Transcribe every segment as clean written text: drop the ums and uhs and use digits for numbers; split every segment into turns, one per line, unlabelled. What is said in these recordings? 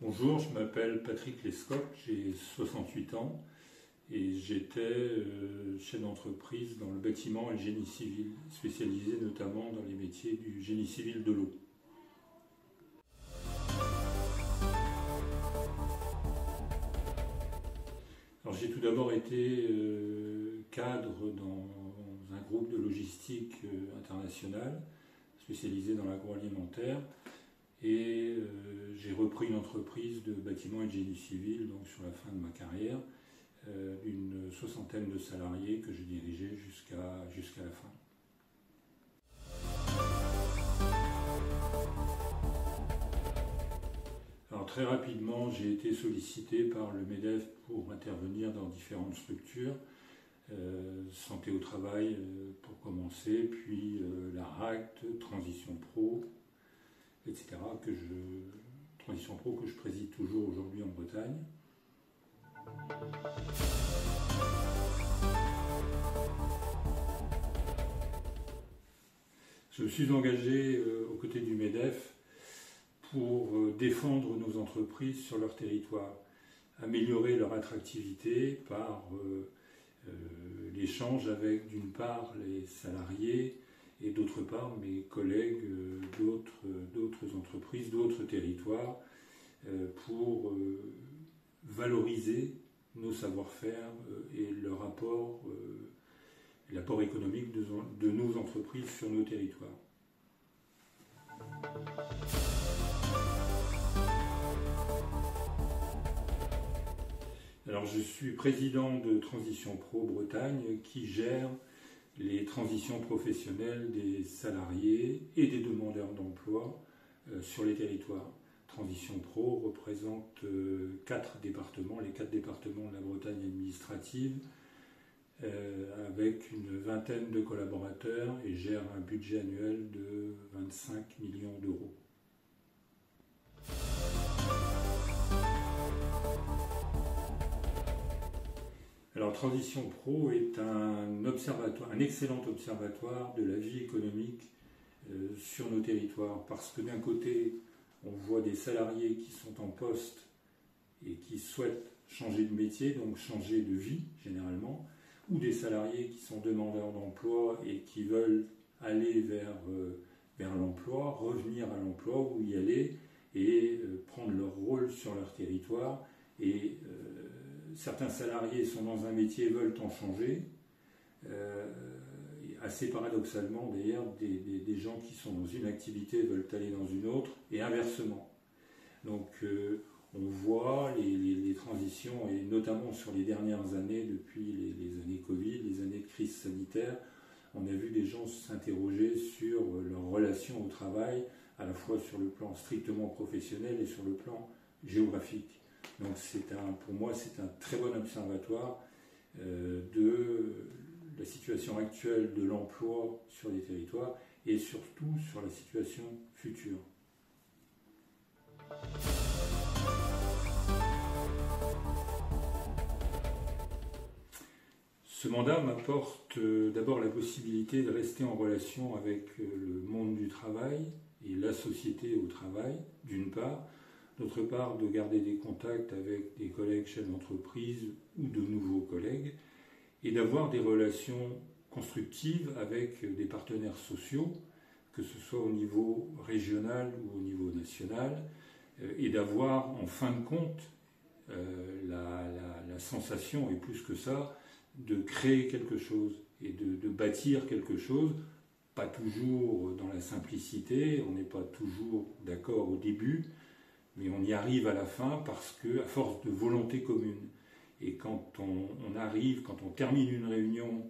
Bonjour, je m'appelle Patrick Lescot, j'ai 68 ans et j'étais chef d'entreprise dans le bâtiment et le génie civil, spécialisé notamment dans les métiers du génie civil de l'eau. Alors j'ai tout d'abord été cadre dans un groupe de logistique international spécialisé dans l'agroalimentaire. Et j'ai repris une entreprise de bâtiment et de génie civil donc sur la fin de ma carrière, d'une soixantaine de salariés que je dirigeais jusqu'à la fin. Alors très rapidement, j'ai été sollicité par le MEDEF pour intervenir dans différentes structures, santé au travail pour commencer, puis la RACT, Transition Pro, etc. Transition Pro que je préside toujours aujourd'hui en Bretagne. Je me suis engagé aux côtés du MEDEF pour défendre nos entreprises sur leur territoire, améliorer leur attractivité par l'échange avec d'une part les salariés, et d'autre part mes collègues d'autres entreprises, d'autres territoires, pour valoriser nos savoir-faire et l'apport économique de nos entreprises sur nos territoires. Alors je suis président de Transition Pro Bretagne qui gère les transitions professionnelles des salariés et des demandeurs d'emploi sur les territoires. Transition Pro représente 4 départements, les 4 départements de la Bretagne administrative, avec une vingtaine de collaborateurs et gère un budget annuel de 25 millions d'euros. Alors Transition Pro est un excellent observatoire de la vie économique sur nos territoires, parce que d'un côté, on voit des salariés qui sont en poste et qui souhaitent changer de métier, donc changer de vie généralement, ou des salariés qui sont demandeurs d'emploi et qui veulent aller vers l'emploi, revenir à l'emploi ou y aller et prendre leur rôle sur leur territoire. Et certains salariés sont dans un métier et veulent en changer. Assez paradoxalement d'ailleurs, des gens qui sont dans une activité veulent aller dans une autre, et inversement. Donc on voit les transitions, et notamment sur les dernières années, depuis les années Covid, les années de crise sanitaire, on a vu des gens s'interroger sur leur relation au travail, à la fois sur le plan strictement professionnel et sur le plan géographique. Donc pour moi, c'est un très bon observatoire de la situation actuelle de l'emploi sur les territoires et surtout sur la situation future. Ce mandat m'apporte d'abord la possibilité de rester en relation avec le monde du travail et la société au travail, d'une part. D'autre part, de garder des contacts avec des collègues chefs d'entreprise ou de nouveaux collègues, et d'avoir des relations constructives avec des partenaires sociaux, que ce soit au niveau régional ou au niveau national, et d'avoir en fin de compte la sensation, et plus que ça, de créer quelque chose et de bâtir quelque chose, pas toujours dans la simplicité, on n'est pas toujours d'accord au début, mais on y arrive à la fin parce qu'à force de volonté commune. Et quand on termine une réunion,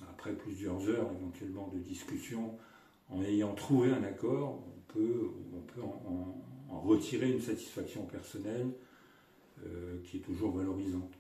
après plusieurs heures éventuellement de discussion, en ayant trouvé un accord, on peut en retirer une satisfaction personnelle qui est toujours valorisante.